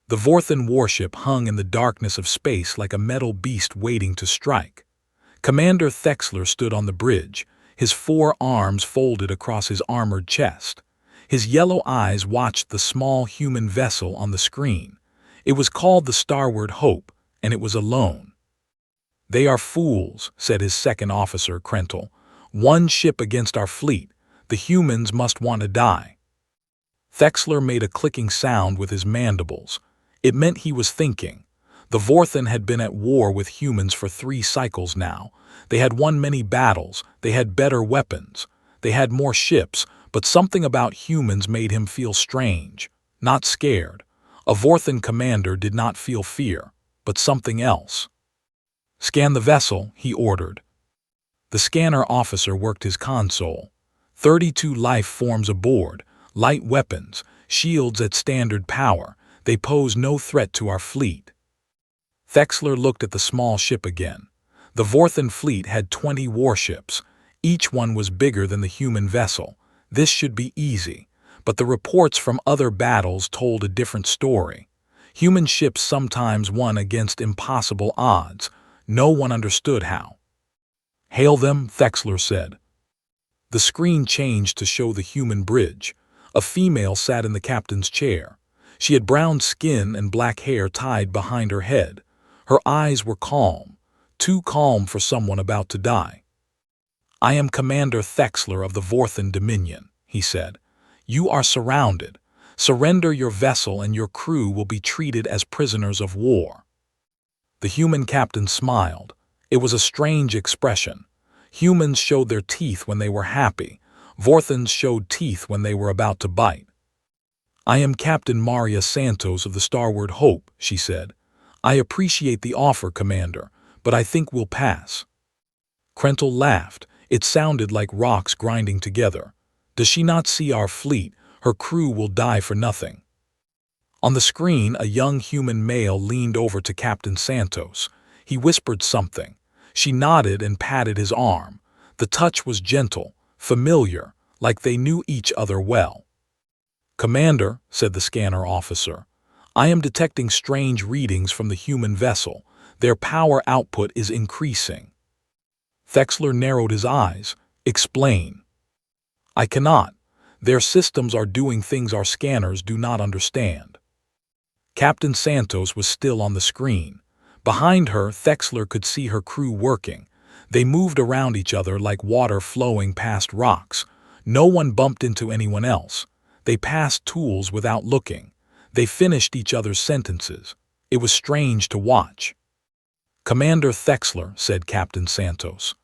The Vorthan warship hung in the darkness of space like a metal beast waiting to strike. Commander Thexler stood on the bridge, his 4 arms folded across his armored chest. His yellow eyes watched the small human vessel on the screen. It was called the Starward Hope, and it was alone. "They are fools," said his second officer, Krentel. "One ship against our fleet. The humans must want to die." Thexler made a clicking sound with his mandibles. It meant he was thinking. The Vorthan had been at war with humans for 3 cycles now. They had won many battles, they had better weapons, they had more ships, but something about humans made him feel strange, not scared. A Vorthan commander did not feel fear, but something else. "Scan the vessel," he ordered. The scanner officer worked his console. 32 life forms aboard, light weapons, shields at standard power. They pose no threat to our fleet. Thexler looked at the small ship again. The Vorthan fleet had 20 warships. Each one was bigger than the human vessel. This should be easy. But the reports from other battles told a different story. Human ships sometimes won against impossible odds. No one understood how. "Hail them," Thexler said. The screen changed to show the human bridge. A female sat in the captain's chair. She had brown skin and black hair tied behind her head. Her eyes were calm, too calm for someone about to die. "I am Commander Thexler of the Vorthan Dominion," he said. "You are surrounded. Surrender your vessel and your crew will be treated as prisoners of war." The human captain smiled. It was a strange expression. Humans showed their teeth when they were happy. Vorthans showed teeth when they were about to bite. "I am Captain Maria Santos of the Starward Hope," she said. "I appreciate the offer, Commander, but I think we'll pass." Krentel laughed. It sounded like rocks grinding together. "Does she not see our fleet? Her crew will die for nothing." On the screen, a young human male leaned over to Captain Santos. He whispered something. She nodded and patted his arm. The touch was gentle, familiar, like they knew each other well. "Commander," said the scanner officer, "I am detecting strange readings from the human vessel. Their power output is increasing." Thexler narrowed his eyes. "Explain." "I cannot. Their systems are doing things our scanners do not understand." Captain Santos was still on the screen. Behind her, Thexler could see her crew working. They moved around each other like water flowing past rocks. No one bumped into anyone else. They passed tools without looking. They finished each other's sentences. It was strange to watch. "Commander Thexler," said Captain Santos,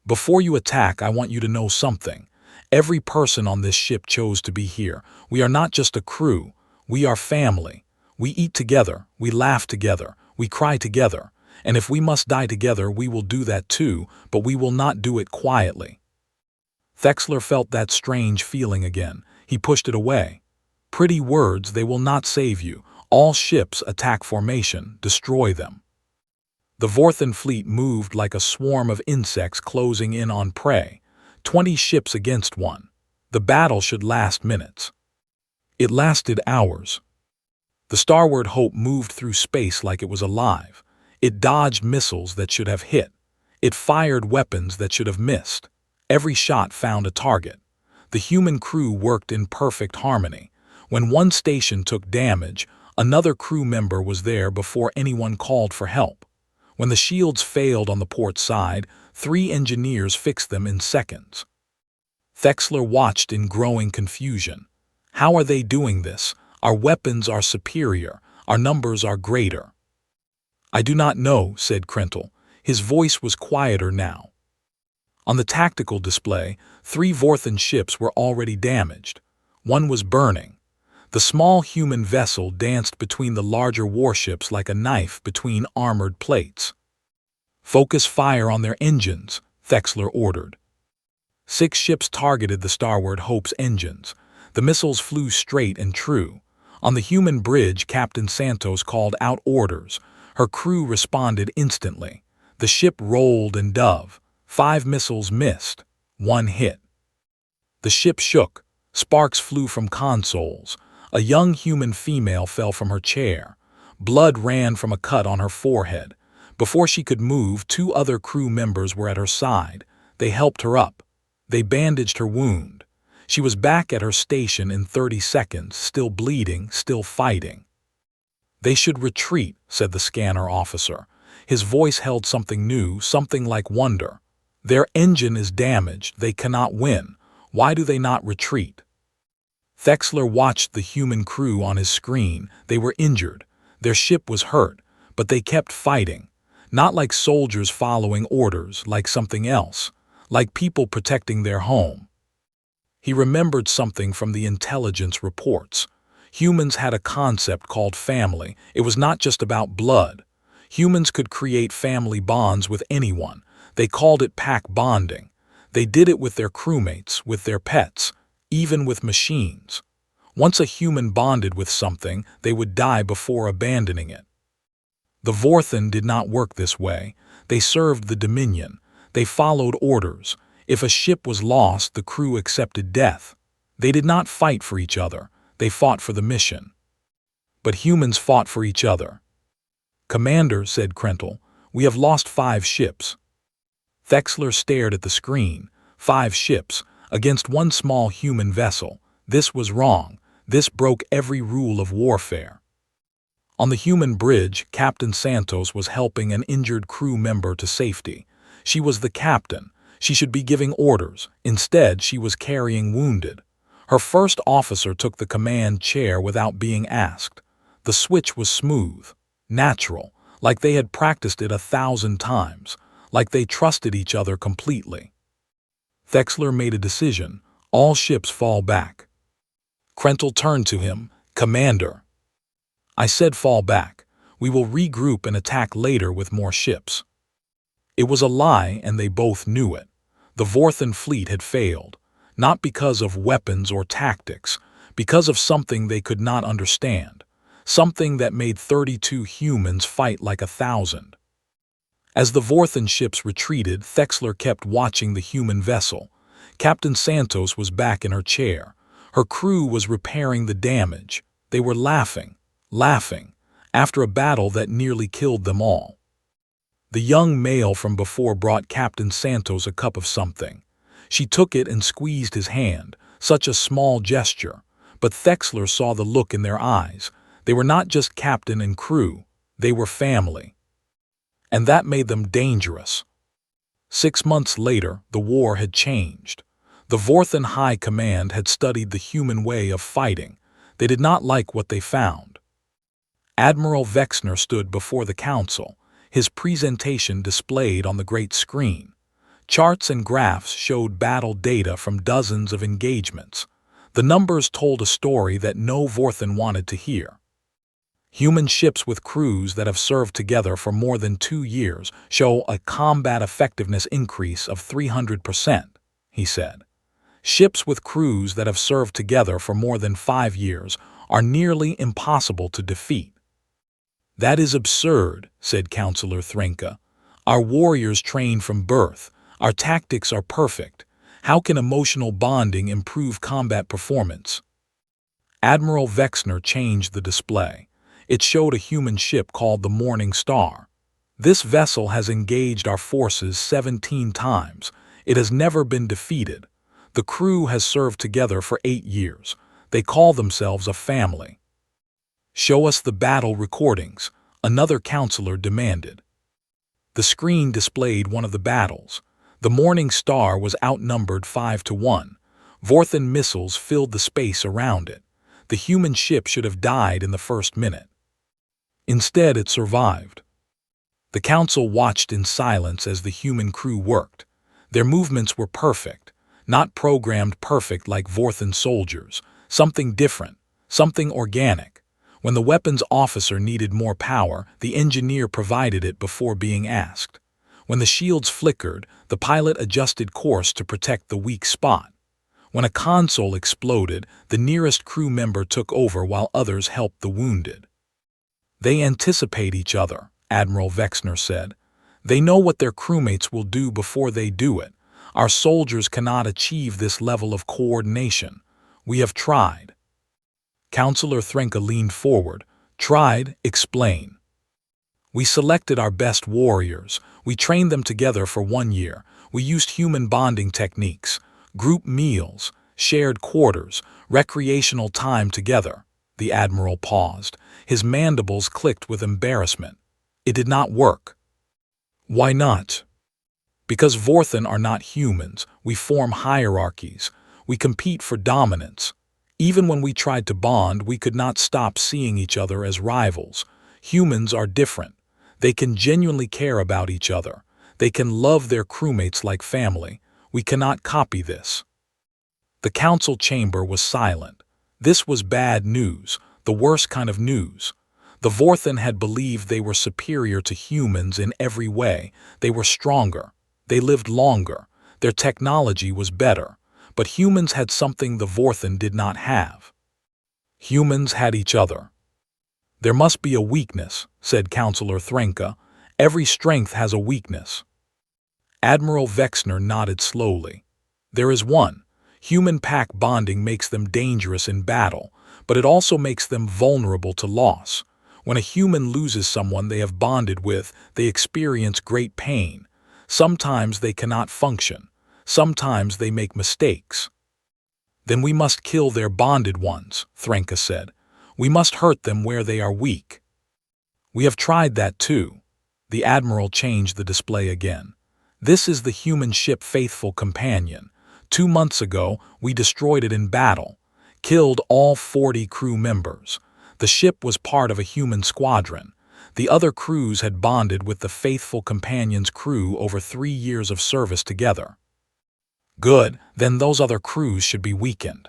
"before you attack, I want you to know something. Every person on this ship chose to be here. We are not just a crew. We are family. We eat together. We laugh together. We cry together. And if we must die together, we will do that too, but we will not do it quietly." Thexler felt that strange feeling again. He pushed it away. "Pretty words, they will not save you. All ships attack formation, destroy them." The Vorthan fleet moved like a swarm of insects closing in on prey. 20 ships against one. The battle should last minutes. It lasted hours. The Starward Hope moved through space like it was alive. It dodged missiles that should have hit. It fired weapons that should have missed. Every shot found a target. The human crew worked in perfect harmony. When one station took damage, another crew member was there before anyone called for help. When the shields failed on the port side, 3 engineers fixed them in seconds. Thexler watched in growing confusion. How are they doing this? Our weapons are superior. Our numbers are greater. "I do not know," said Krentel. His voice was quieter now. On the tactical display, 3 Vorthan ships were already damaged. One was burning. The small human vessel danced between the larger warships like a knife between armored plates. "Focus fire on their engines," Thexler ordered. 6 ships targeted the Starward Hope's engines. The missiles flew straight and true. On the human bridge, Captain Santos called out orders. Her crew responded instantly. The ship rolled and dove. 5 missiles missed. 1 hit. The ship shook. Sparks flew from consoles. A young human female fell from her chair. Blood ran from a cut on her forehead. Before she could move, 2 other crew members were at her side. They helped her up. They bandaged her wound. She was back at her station in 30 seconds, still bleeding, still fighting. "They should retreat," said the scanner officer. His voice held something new, something like wonder. "Their engine is damaged. They cannot win. Why do they not retreat?" Thexler watched the human crew on his screen. They were injured. Their ship was hurt, but they kept fighting. Not like soldiers following orders, like something else. Like people protecting their home. He remembered something from the intelligence reports. Humans had a concept called family. It was not just about blood. Humans could create family bonds with anyone. They called it pack bonding. They did it with their crewmates, with their pets, even with machines. Once a human bonded with something, they would die before abandoning it. The Vorthen did not work this way. They served the Dominion. They followed orders. If a ship was lost, the crew accepted death. They did not fight for each other. They fought for the mission. But humans fought for each other. "Commander," said Krentel, "we have lost 5 ships." Thexler stared at the screen. 5 ships, against 1 small human vessel. This was wrong. This broke every rule of warfare. On the human bridge, Captain Santos was helping an injured crew member to safety. She was the captain. She should be giving orders. Instead, she was carrying wounded. Her first officer took the command chair without being asked. The switch was smooth, natural, like they had practiced it 1,000 times, like they trusted each other completely. Thexler made a decision. All ships fall back. Krentel turned to him. "Commander." "I said fall back. We will regroup and attack later with more ships." It was a lie, and they both knew it. The Vorthen fleet had failed, not because of weapons or tactics, because of something they could not understand, something that made 32 humans fight like 1,000. As the Vorthen ships retreated, Thexler kept watching the human vessel. Captain Santos was back in her chair. Her crew was repairing the damage. They were laughing, after a battle that nearly killed them all. The young male from before brought Captain Santos a cup of something. She took it and squeezed his hand, such a small gesture. But Thexler saw the look in their eyes. They were not just captain and crew, they were family. And that made them dangerous. 6 months later, the war had changed. The Vorthen High Command had studied the human way of fighting. They did not like what they found. Admiral Vexner stood before the council, his presentation displayed on the great screen. Charts and graphs showed battle data from dozens of engagements. The numbers told a story that no Vorthen wanted to hear. Human ships with crews that have served together for more than 2 years show a combat effectiveness increase of 300%, he said. Ships with crews that have served together for more than 5 years are nearly impossible to defeat. "That is absurd," said Counselor Threnka. "Our warriors train from birth. Our tactics are perfect. How can emotional bonding improve combat performance?" Admiral Vexner changed the display. It showed a human ship called the Morning Star. "This vessel has engaged our forces 17 times. It has never been defeated. The crew has served together for 8 years. They call themselves a family." "Show us the battle recordings," another counselor demanded. The screen displayed one of the battles. The Morning Star was outnumbered 5-1. Vorthen missiles filled the space around it. The human ship should have died in the first minute. Instead, it survived. The council watched in silence as the human crew worked. Their movements were perfect, not programmed perfect like Vorthen soldiers. Something different, something organic. When the weapons officer needed more power, the engineer provided it before being asked. When the shields flickered, the pilot adjusted course to protect the weak spot. When a console exploded, the nearest crew member took over while others helped the wounded. "They anticipate each other," Admiral Vexner said. "They know what their crewmates will do before they do it. Our soldiers cannot achieve this level of coordination. We have tried." Counselor Threnka leaned forward. Tried, explain. We selected our best warriors. We trained them together for 1 year. We used human bonding techniques, group meals, shared quarters, recreational time together. The Admiral paused. His mandibles clicked with embarrassment. It did not work. Why not? Because Vorthen are not humans. We form hierarchies. We compete for dominance. Even when we tried to bond, we could not stop seeing each other as rivals. Humans are different. They can genuinely care about each other. They can love their crewmates like family. We cannot copy this. The council chamber was silent. This was bad news, the worst kind of news. The Vorthen had believed they were superior to humans in every way. They were stronger. They lived longer. Their technology was better. But humans had something the Vorthen did not have. Humans had each other. There must be a weakness, said Counselor Threnka. Every strength has a weakness. Admiral Vexner nodded slowly. There is one. Human pack bonding makes them dangerous in battle, but it also makes them vulnerable to loss. When a human loses someone they have bonded with, they experience great pain. Sometimes they cannot function. Sometimes they make mistakes. Then we must kill their bonded ones, Threnka said. We must hurt them where they are weak. We have tried that too. The Admiral changed the display again. This is the human ship Faithful Companion. 2 months ago, we destroyed it in battle, killed all 40 crew members. The ship was part of a human squadron. The other crews had bonded with the Faithful Companion's crew over 3 years of service together. Good, then those other crews should be weakened.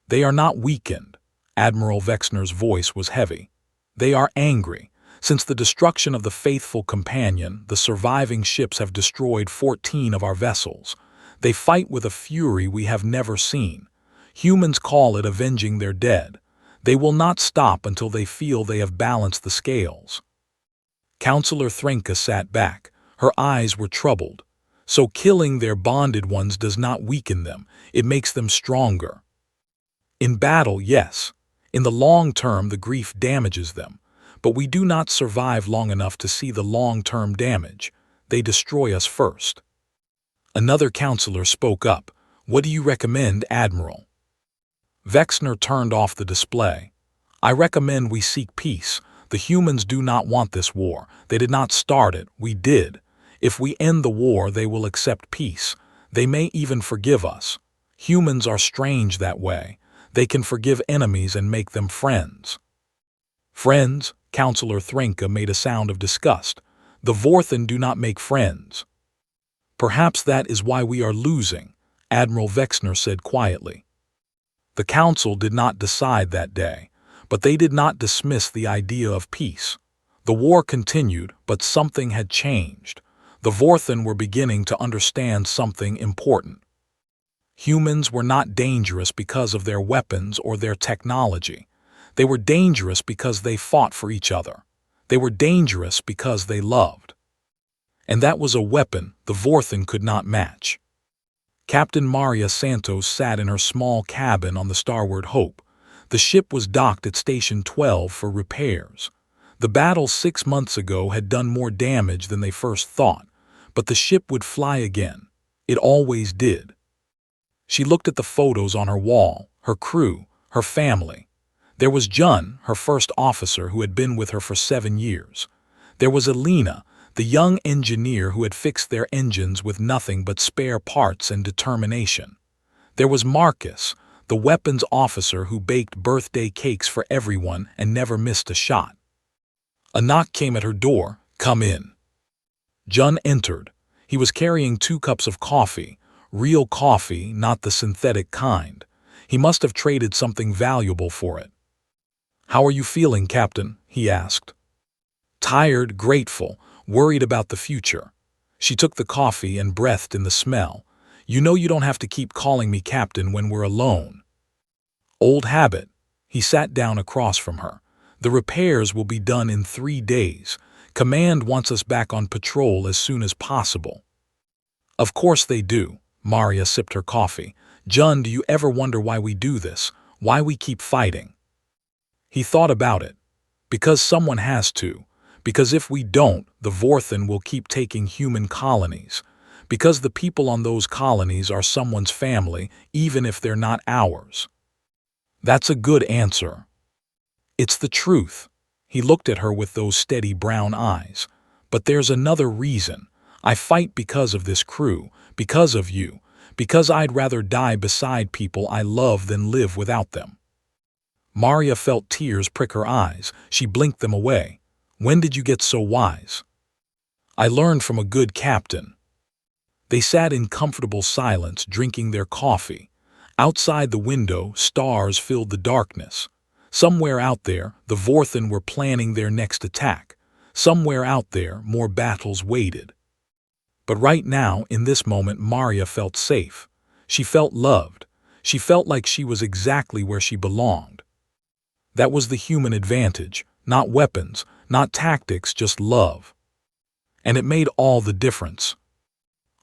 They are not weakened. Admiral Vexner's voice was heavy. They are angry. Since the destruction of the Faithful Companion, the surviving ships have destroyed 14 of our vessels. They fight with a fury we have never seen. Humans call it avenging their dead. They will not stop until they feel they have balanced the scales. Counselor Threnka sat back. Her eyes were troubled. So killing their bonded ones does not weaken them, it makes them stronger. In battle, yes. In the long term, the grief damages them. But we do not survive long enough to see the long-term damage. They destroy us first. Another counselor spoke up. What do you recommend, Admiral? Vexner turned off the display. I recommend we seek peace. The humans do not want this war. They did not start it. We did. If we end the war, they will accept peace. They may even forgive us. Humans are strange that way. They can forgive enemies and make them friends. Friends? Counselor Threnka made a sound of disgust. The Vorthen do not make friends. Perhaps that is why we are losing, Admiral Vexner said quietly. The council did not decide that day, but they did not dismiss the idea of peace. The war continued, but something had changed. The Vorthen were beginning to understand something important. Humans were not dangerous because of their weapons or their technology. They were dangerous because they fought for each other. They were dangerous because they loved. And that was a weapon the Vorthen could not match. Captain Maria Santos sat in her small cabin on the Starward Hope. The ship was docked at Station 12 for repairs. The battle 6 months ago had done more damage than they first thought, but the ship would fly again. It always did. She looked at the photos on her wall, her crew, her family. There was Jun, her first officer who had been with her for 7 years. There was Elena, the young engineer who had fixed their engines with nothing but spare parts and determination. There was Marcus, the weapons officer who baked birthday cakes for everyone and never missed a shot. A knock came at her door. Come in. Jun entered. He was carrying 2 cups of coffee, real coffee, not the synthetic kind. He must have traded something valuable for it. How are you feeling, Captain? He asked. Tired, grateful, worried about the future. She took the coffee and breathed in the smell. You know you don't have to keep calling me Captain when we're alone. Old habit. He sat down across from her. The repairs will be done in 3 days. Command wants us back on patrol as soon as possible. Of course they do. Maria sipped her coffee. Jun, do you ever wonder why we do this? Why we keep fighting? He thought about it. Because someone has to. Because if we don't, the Vorthen will keep taking human colonies. Because the people on those colonies are someone's family, even if they're not ours. That's a good answer. It's the truth. He looked at her with those steady brown eyes. But there's another reason. I fight because of this crew, because of you, because I'd rather die beside people I love than live without them. Maria felt tears prick her eyes. She blinked them away. When did you get so wise? I learned from a good captain. They sat in comfortable silence, drinking their coffee. Outside the window, stars filled the darkness. Somewhere out there, the Vorthen were planning their next attack. Somewhere out there, more battles waited. But right now, in this moment, Maria felt safe. She felt loved. She felt like she was exactly where she belonged. That was the human advantage. Not weapons, not tactics, just love. And it made all the difference.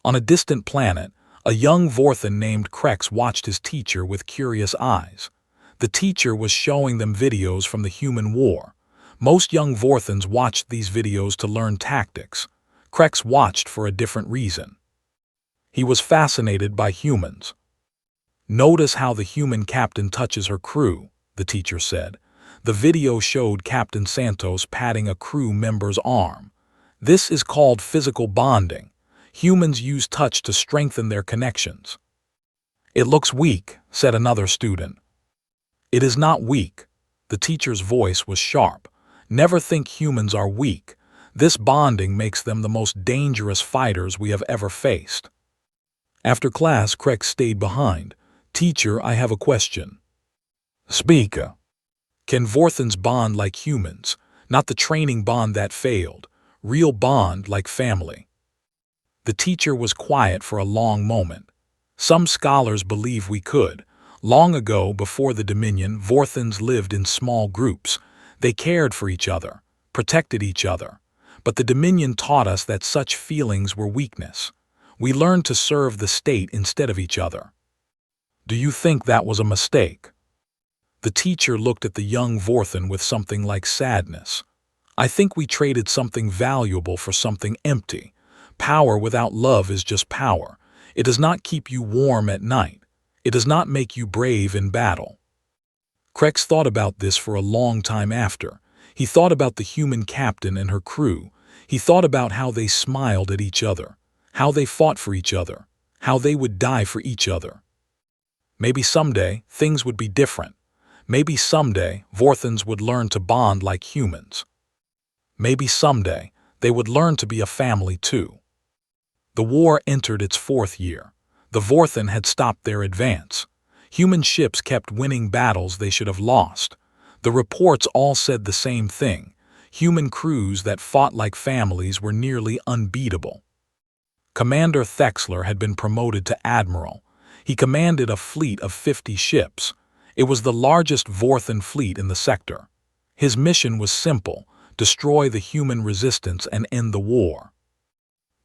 On a distant planet, a young Vorthen named Krex watched his teacher with curious eyes. The teacher was showing them videos from the human war. Most young Vorthens watched these videos to learn tactics. Krex watched for a different reason. He was fascinated by humans. Notice how the human captain touches her crew, the teacher said. The video showed Captain Santos patting a crew member's arm. This is called physical bonding. Humans use touch to strengthen their connections. It looks weak, said another student. It is not weak. The teacher's voice was sharp. Never think humans are weak. This bonding makes them the most dangerous fighters we have ever faced. After class, Krex stayed behind. Teacher, I have a question. Speak. Can Vorthens bond like humans? Not the training bond that failed. Real bond like family. The teacher was quiet for a long moment. Some scholars believe we could. Long ago, before the Dominion, Vorthens lived in small groups. They cared for each other, protected each other. But the Dominion taught us that such feelings were weakness. We learned to serve the state instead of each other. Do you think that was a mistake? The teacher looked at the young Vorthen with something like sadness. I think we traded something valuable for something empty. Power without love is just power. It does not keep you warm at night. It does not make you brave in battle. Krex thought about this for a long time after. He thought about the human captain and her crew. He thought about how they smiled at each other, how they fought for each other, how they would die for each other. Maybe someday things would be different. Maybe someday Vorthens would learn to bond like humans. Maybe someday they would learn to be a family too. The war entered its 4th year. The Vorthen had stopped their advance. Human ships kept winning battles they should have lost. The reports all said the same thing. Human crews that fought like families were nearly unbeatable. Commander Thexler had been promoted to admiral. He commanded a fleet of 50 ships. It was the largest Vorthen fleet in the sector. His mission was simple: destroy the human resistance and end the war.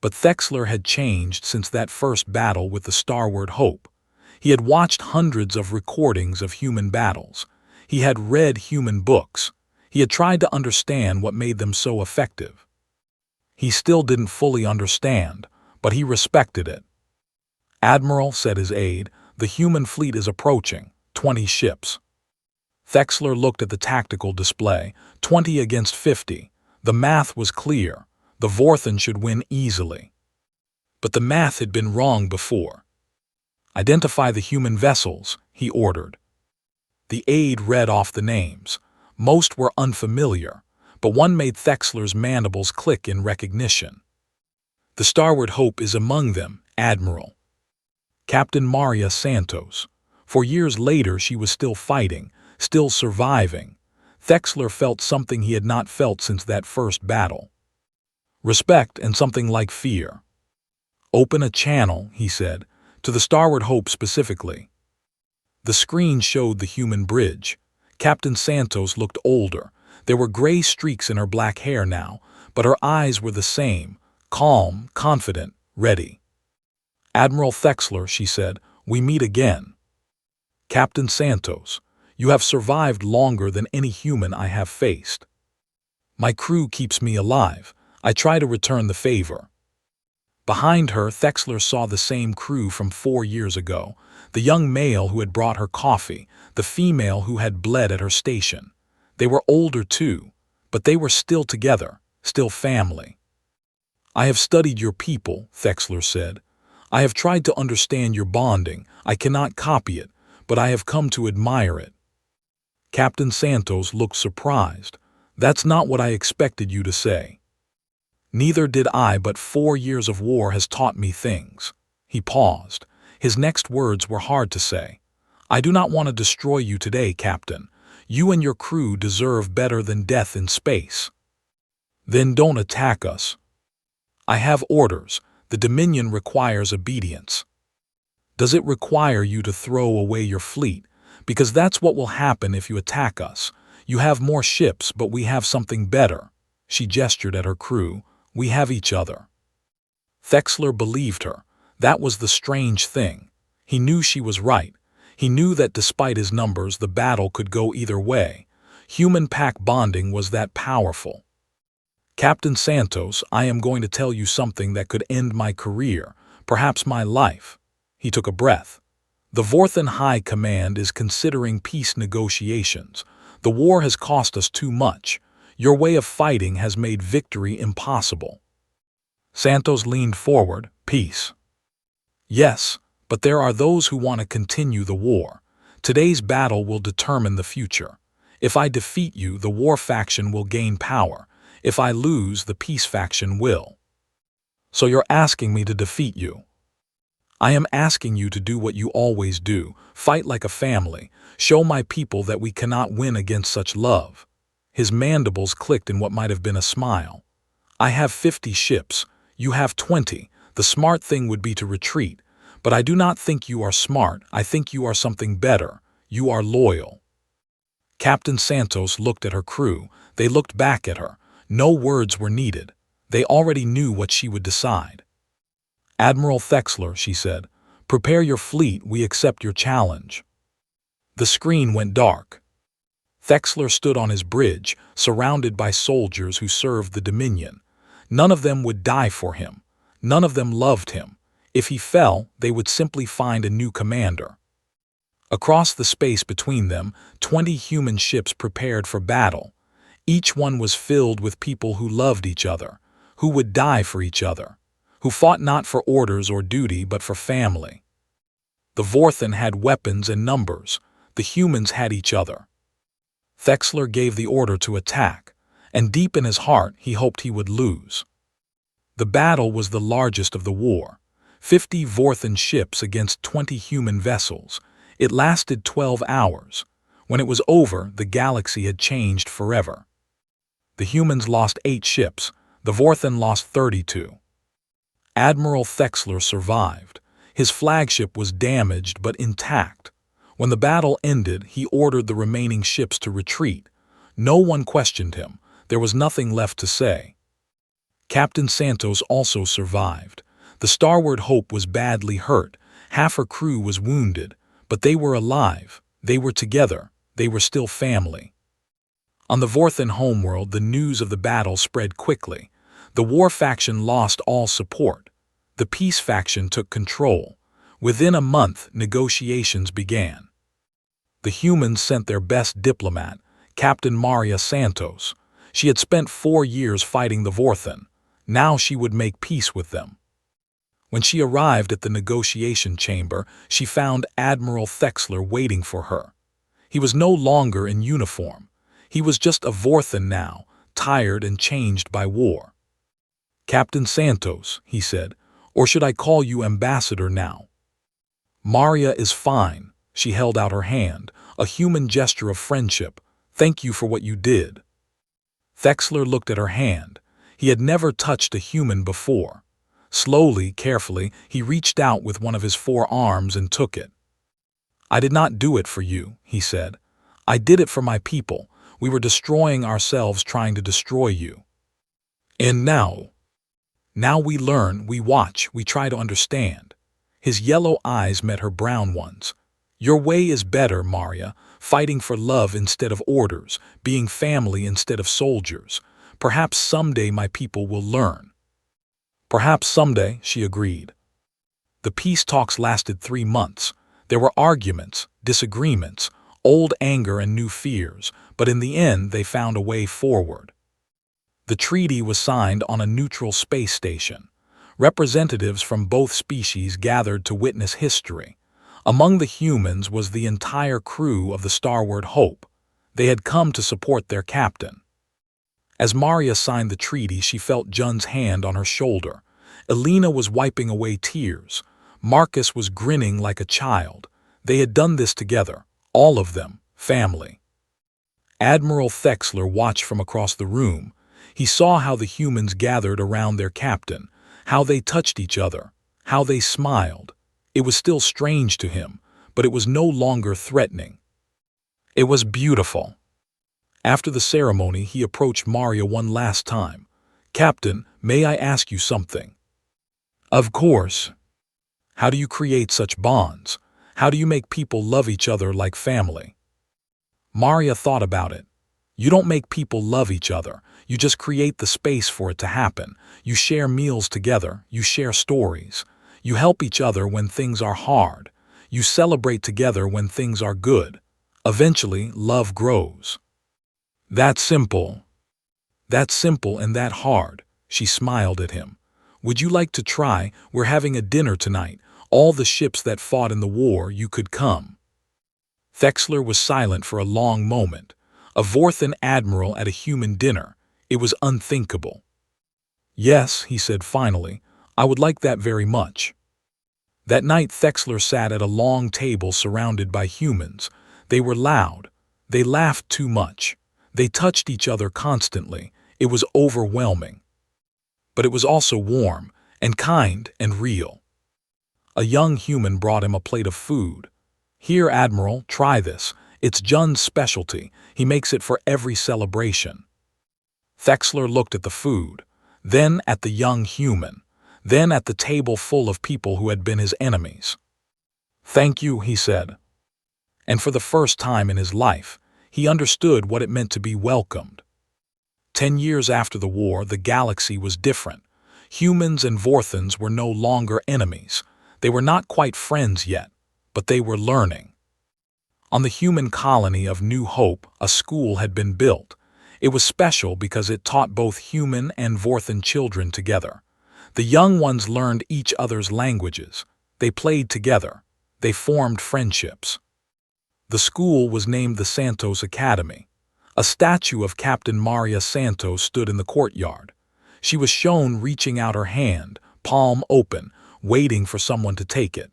But Thexler had changed since that first battle with the Starward Hope. He had watched hundreds of recordings of human battles. He had read human books. He had tried to understand what made them so effective. He still didn't fully understand, but he respected it. Admiral, said his aide, the human fleet is approaching, 20 ships. Thexler looked at the tactical display, 20 against 50. The math was clear. The Vorthen should win easily. But the math had been wrong before. Identify the human vessels, he ordered. The aide read off the names. Most were unfamiliar, but one made Thexler's mandibles click in recognition. The Starward Hope is among them, Admiral. Captain Maria Santos. For years later she was still fighting, still surviving. Thexler felt something he had not felt since that first battle. Respect and something like fear. Open a channel, he said, to the Starward Hope specifically. The screen showed the human bridge. Captain Santos looked older. There were gray streaks in her black hair now, but her eyes were the same, calm, confident, ready. Admiral Thexler, she said, we meet again. Captain Santos, you have survived longer than any human I have faced. My crew keeps me alive. I try to return the favor. Behind her, Thexler saw the same crew from 4 years ago, the young male who had brought her coffee, the female who had bled at her station. They were older too, but they were still together, still family. I have studied your people, Thexler said. I have tried to understand your bonding. I cannot copy it, but I have come to admire it. Captain Santos looked surprised. That's not what I expected you to say. Neither did I, but 4 years of war has taught me things. He paused. His next words were hard to say. I do not want to destroy you today, Captain. You and your crew deserve better than death in space. Then don't attack us. I have orders. The Dominion requires obedience. Does it require you to throw away your fleet? Because that's what will happen if you attack us. You have more ships, but we have something better. She gestured at her crew. We have each other. Thexler believed her. That was the strange thing. He knew she was right. He knew that despite his numbers, the battle could go either way. Human pack bonding was that powerful. Captain Santos, I am going to tell you something that could end my career, perhaps my life. He took a breath. The Vorthan High Command is considering peace negotiations. The war has cost us too much. Your way of fighting has made victory impossible. Santos leaned forward. Peace. Yes, but there are those who want to continue the war. Today's battle will determine the future. If I defeat you, the war faction will gain power. If I lose, the peace faction will. So you're asking me to defeat you? I am asking you to do what you always do, fight like a family, show my people that we cannot win against such love. His mandibles clicked in what might have been a smile. I have 50 ships, you have 20. The smart thing would be to retreat, but I do not think you are smart. I think you are something better. You are loyal. Captain Santos looked at her crew. They looked back at her. No words were needed. They already knew what she would decide. Admiral Thexler, she said, prepare your fleet. We accept your challenge. The screen went dark. Thexler stood on his bridge, surrounded by soldiers who served the Dominion. None of them would die for him. None of them loved him. If he fell, they would simply find a new commander. Across the space between them, 20 human ships prepared for battle. Each one was filled with people who loved each other, who would die for each other, who fought not for orders or duty but for family. The Vorthan had weapons and numbers. The humans had each other. Thexler gave the order to attack, and deep in his heart he hoped he would lose. The battle was the largest of the war. 50 Vorthan ships against 20 human vessels. It lasted 12 hours. When it was over, the galaxy had changed forever. The humans lost 8 ships. The Vorthan lost 32. Admiral Thexler survived. His flagship was damaged but intact. When the battle ended, he ordered the remaining ships to retreat. No one questioned him. There was nothing left to say. Captain Santos also survived. The Starward Hope was badly hurt. Half her crew was wounded, but they were alive. They were together. They were still family. On the Vorthan homeworld, the news of the battle spread quickly. The war faction lost all support. The peace faction took control. Within a month, negotiations began. The humans sent their best diplomat, Captain Maria Santos. She had spent 4 years fighting the Vorthan. Now she would make peace with them. When she arrived at the negotiation chamber, she found Admiral Thexler waiting for her. He was no longer in uniform. He was just a Vorthan now, tired and changed by war. Captain Santos, he said, or should I call you Ambassador now? Maria is fine. She held out her hand, a human gesture of friendship. Thank you for what you did. Thexler looked at her hand. He had never touched a human before. Slowly, carefully, he reached out with one of his 4 arms and took it. I did not do it for you, he said. I did it for my people. We were destroying ourselves trying to destroy you. And now we learn, we watch, we try to understand. His yellow eyes met her brown ones. Your way is better, Maria, fighting for love instead of orders, being family instead of soldiers. Perhaps someday my people will learn. Perhaps someday, she agreed. The peace talks lasted 3 months. There were arguments, disagreements, old anger and new fears, but in the end they found a way forward. The treaty was signed on a neutral space station. Representatives from both species gathered to witness history. Among the humans was the entire crew of the Starward Hope. They had come to support their captain. As Maria signed the treaty, she felt Jun's hand on her shoulder. Elena was wiping away tears. Marcus was grinning like a child. They had done this together, all of them, family. Admiral Thexler watched from across the room. He saw how the humans gathered around their captain, how they touched each other, how they smiled. It was still strange to him, but it was no longer threatening. It was beautiful. After the ceremony, he approached Maria one last time. "Captain, may I ask you something?" "Of course." "How do you create such bonds? How do you make people love each other like family?" Maria thought about it. You don't make people love each other. You just create the space for it to happen. You share meals together. You share stories. You help each other when things are hard. You celebrate together when things are good. Eventually, love grows. That's simple. That's simple and that hard. She smiled at him. "Would you like to try? We're having a dinner tonight. All the ships that fought in the war, you could come." Thexler was silent for a long moment. A Vorthan admiral at a human dinner. It was unthinkable. "Yes," he said finally, "I would like that very much." That night Thexler sat at a long table surrounded by humans. They were loud. They laughed too much. They touched each other constantly. It was overwhelming. But it was also warm and kind and real. A young human brought him a plate of food. "Here, Admiral, try this. It's Jun's specialty. He makes it for every celebration." Thexler looked at the food, then at the young human, then at the table full of people who had been his enemies. "Thank you," he said. And for the first time in his life, he understood what it meant to be welcomed. 10 years after the war, the galaxy was different. Humans and Vorthans were no longer enemies. They were not quite friends yet, but they were learning. On the human colony of New Hope, a school had been built. It was special because it taught both human and Vorthan children together. The young ones learned each other's languages. They played together. They formed friendships. The school was named the Santos Academy. A statue of Captain Maria Santos stood in the courtyard. She was shown reaching out her hand, palm open, waiting for someone to take it.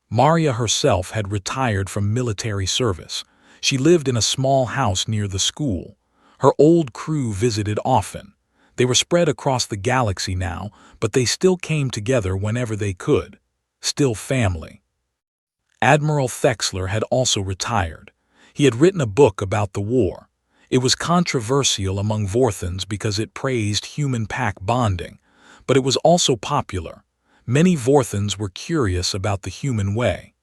Maria herself had retired from military service. She lived in a small house near the school. Her old crew visited often. They were spread across the galaxy now, but they still came together whenever they could. Still family. Admiral Thexler had also retired. He had written a book about the war. It was controversial among Vorthans because it praised human-pack bonding, but it was also popular. Many Vorthans were curious about the human way.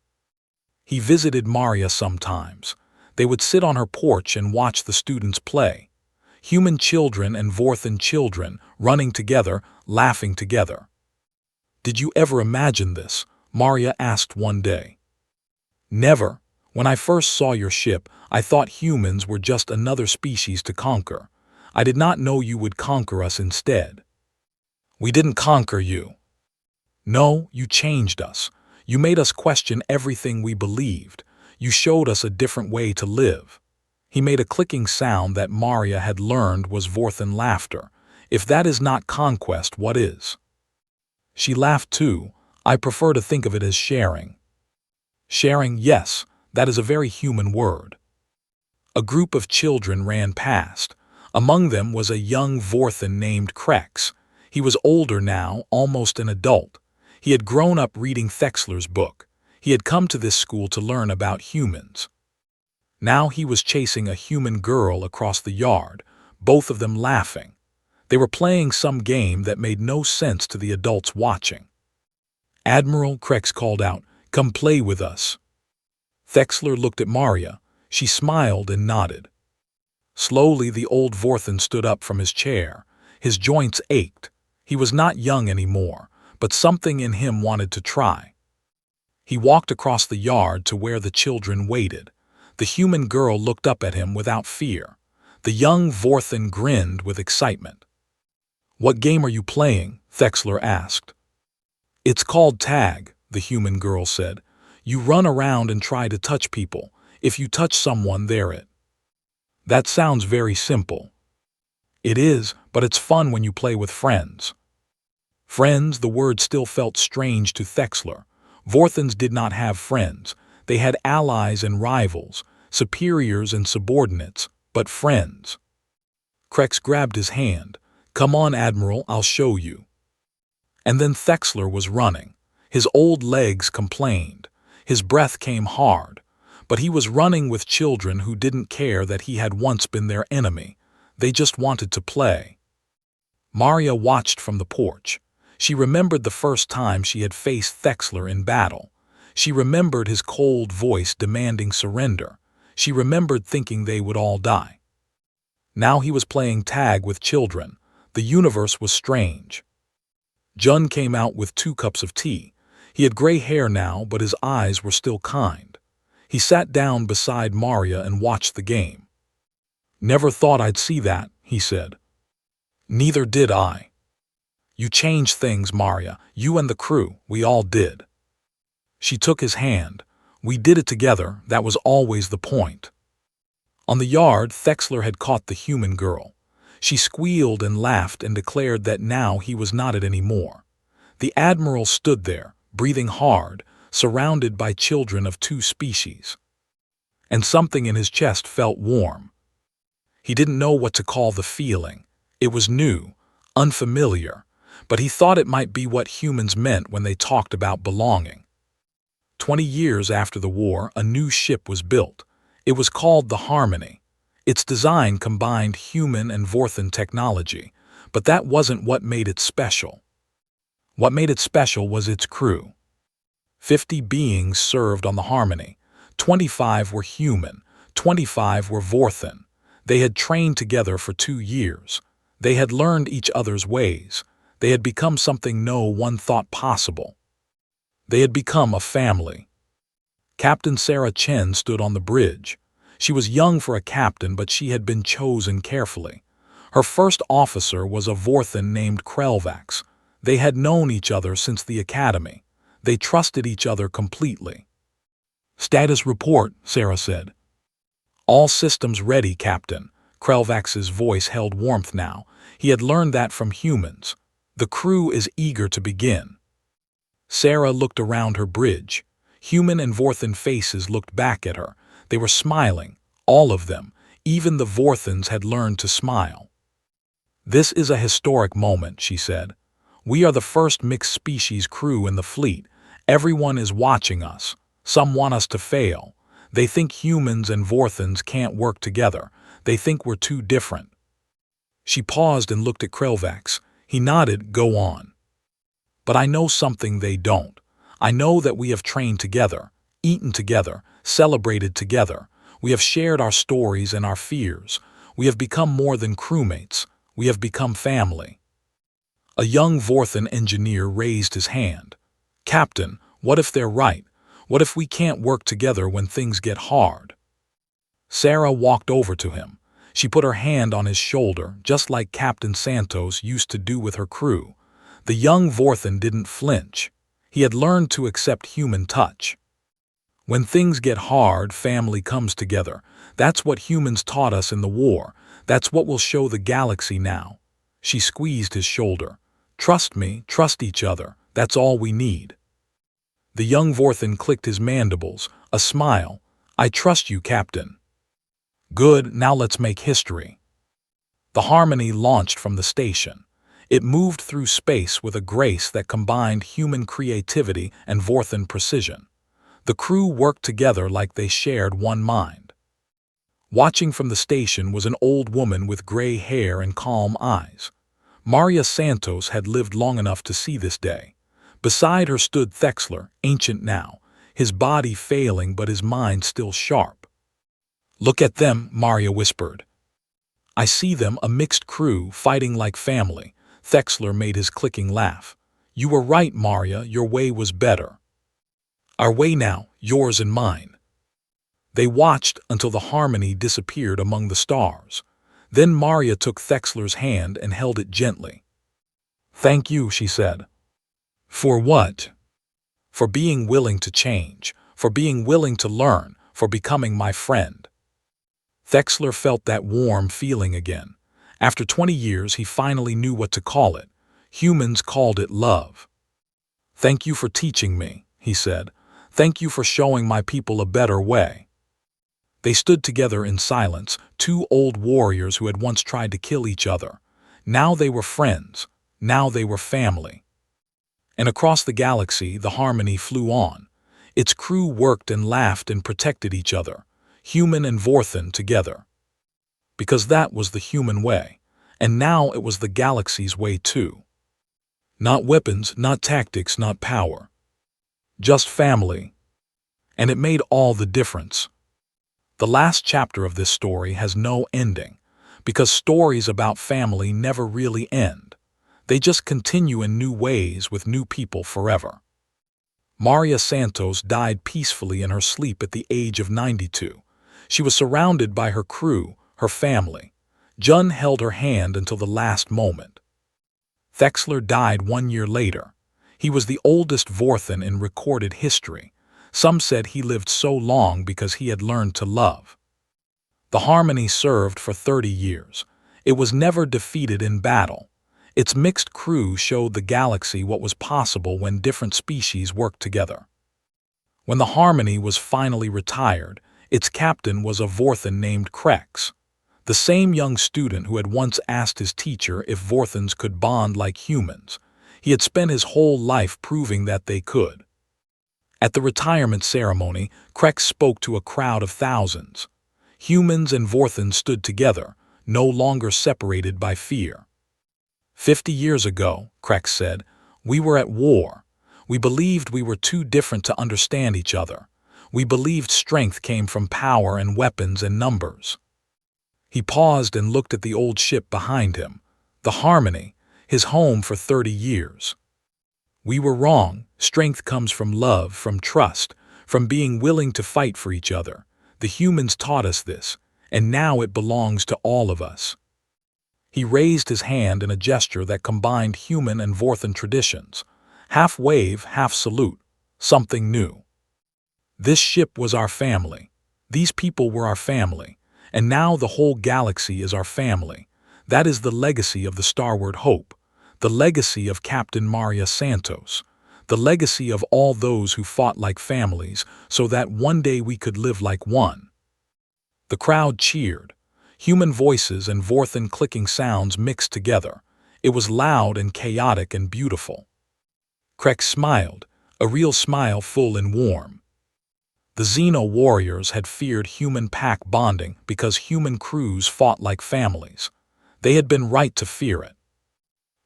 He visited Maria sometimes. They would sit on her porch and watch the students play. Human children and Vorthan children running together, laughing together. "Did you ever imagine this?" Maria asked one day. "Never. When I first saw your ship, I thought humans were just another species to conquer. I did not know you would conquer us instead." "We didn't conquer you." "No, you changed us. You made us question everything we believed. You showed us a different way to live." He made a clicking sound that Maria had learned was Vorthan laughter. "If that is not conquest, what is?" She laughed too. "I prefer to think of it as sharing." "Sharing, yes, that is a very human word." A group of children ran past. Among them was a young Vorthan named Krex. He was older now, almost an adult. He had grown up reading Thexler's book. He had come to this school to learn about humans. Now he was chasing a human girl across the yard, both of them laughing. They were playing some game that made no sense to the adults watching. "Admiral," Krex called out, "come play with us." Thexler looked at Maria. She smiled and nodded. Slowly, the old Vorthen stood up from his chair. His joints ached. He was not young anymore, but something in him wanted to try. He walked across the yard to where the children waited. The human girl looked up at him without fear. The young Vorthen grinned with excitement. "What game are you playing?" Thexler asked. "It's called tag," the human girl said. "You run around and try to touch people. If you touch someone, they're it." That sounds very simple. It is, but it's fun when you play with friends. Friends, the word still felt strange to Thexler. Vorthens did not have friends. They had allies and rivals, superiors and subordinates, but friends. Krex grabbed his hand. "Come on, Admiral, I'll show you." And then Thexler was running. His old legs complained. His breath came hard. But he was running with children who didn't care that he had once been their enemy. They just wanted to play. Maria watched from the porch. She remembered the first time she had faced Thexler in battle. She remembered his cold voice demanding surrender. She remembered thinking they would all die. Now he was playing tag with children. The universe was strange. Jun came out with 2 cups of tea. He had gray hair now, but his eyes were still kind. He sat down beside Maria and watched the game. "Never thought I'd see that," he said. "Neither did I." "You changed things, Maria. You and the crew, we all did." She took his hand. "We did it together, that was always the point." On the yard, Thexler had caught the human girl. She squealed and laughed and declared that now he was not it anymore. The Admiral stood there, breathing hard, surrounded by children of 2 species. And something in his chest felt warm. He didn't know what to call the feeling. It was new, unfamiliar, but he thought it might be what humans meant when they talked about belonging. 20 years after the war, a new ship was built. It was called the Harmony. Its design combined human and Vorthen technology, but that wasn't what made it special. What made it special was its crew. 50 beings served on the Harmony. 25 were human, 25 were Vorthen. They had trained together for 2 years. They had learned each other's ways. They had become something no one thought possible. They had become a family. Captain Sarah Chen stood on the bridge. She was young for a captain, but she had been chosen carefully. Her first officer was a Vorthen named Krelvax. They had known each other since the academy. They trusted each other completely. "Status report," Sarah said. "All systems ready, Captain." Krelvax's voice held warmth now. He had learned that from humans. "The crew is eager to begin." Sarah looked around her bridge. Human and Vorthen faces looked back at her. They were smiling, all of them. Even the Vorthens had learned to smile. "This is a historic moment," she said. "We are the first mixed-species crew in the fleet. Everyone is watching us. Some want us to fail. They think humans and Vorthens can't work together. They think we're too different." She paused and looked at Krelvax. He nodded. "Go on." "But I know something they don't. I know that we have trained together, eaten together, celebrated together. We have shared our stories and our fears. We have become more than crewmates. We have become family." A young Vorthen engineer raised his hand. "Captain, what if they're right? What if we can't work together when things get hard?" Sarah walked over to him. She put her hand on his shoulder, just like Captain Santos used to do with her crew. The young Vorthen didn't flinch. He had learned to accept human touch. When things get hard, family comes together. That's what humans taught us in the war. That's what will show the galaxy now. She squeezed his shoulder. "Trust me, trust each other. That's all we need." The young Vorthen clicked his mandibles, a smile. "I trust you, Captain." "Good, now let's make history." The Harmony launched from the station. It moved through space with a grace that combined human creativity and Vorthen precision. The crew worked together like they shared one mind. Watching from the station was an old woman with gray hair and calm eyes. Maria Santos had lived long enough to see this day. Beside her stood Thexler, ancient now, his body failing but his mind still sharp. "Look at them," Maria whispered. I see them, a mixed crew, fighting like family. Thexler made his clicking laugh. You were right, Maria, your way was better. Our way now, yours and mine. They watched until the harmony disappeared among the stars. Then Maria took Thexler's hand and held it gently. Thank you, she said. For what? For being willing to change, for being willing to learn, for becoming my friend. Thexler felt that warm feeling again. After 20 years, he finally knew what to call it. Humans called it love. Thank you for teaching me, he said. Thank you for showing my people a better way. They stood together in silence, two old warriors who had once tried to kill each other. Now they were friends. Now they were family. And across the galaxy, the harmony flew on. Its crew worked and laughed and protected each other, human and Vorthan together. Because that was the human way, and now it was the galaxy's way too. Not weapons, not tactics, not power. Just family. And it made all the difference. The last chapter of this story has no ending, because stories about family never really end. They just continue in new ways with new people forever. Maria Santos died peacefully in her sleep at the age of 92. She was surrounded by her crew, her family. Jun held her hand until the last moment. Thexler died 1 year later. He was the oldest Vorthan in recorded history. Some said he lived so long because he had learned to love. The harmony served for 30 years. It was never defeated in battle. Its mixed crew showed the galaxy what was possible when different species worked together. When the harmony was finally retired, its captain was a Vorthan named Krex, the same young student who had once asked his teacher if Vorthans could bond like humans. He had spent his whole life proving that they could. At the retirement ceremony, Krex spoke to a crowd of thousands. Humans and Vorthans stood together, no longer separated by fear. 50 years ago, Krex said, we were at war. We believed we were too different to understand each other. We believed strength came from power and weapons and numbers. He paused and looked at the old ship behind him, the Harmony, his home for 30 years. We were wrong. Strength comes from love, from trust, from being willing to fight for each other. The humans taught us this, and now it belongs to all of us. He raised his hand in a gesture that combined human and Vorthan traditions. Half wave, half salute, something new. This ship was our family. These people were our family. And now the whole galaxy is our family. That is the legacy of the Starward Hope, the legacy of Captain Maria Santos, the legacy of all those who fought like families so that one day we could live like one. The crowd cheered. Human voices and Vorthan clicking sounds mixed together. It was loud and chaotic and beautiful. Krex smiled, a real smile full and warm. The Xeno warriors had feared human pack bonding because human crews fought like families. They had been right to fear it.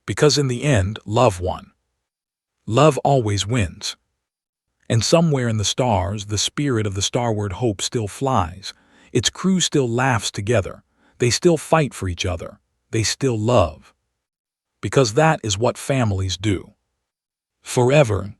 Because in the end, love won. Love always wins. And somewhere in the stars, the spirit of the Starward Hope still flies. Its crew still laughs together. They still fight for each other. They still love. Because that is what families do. Forever.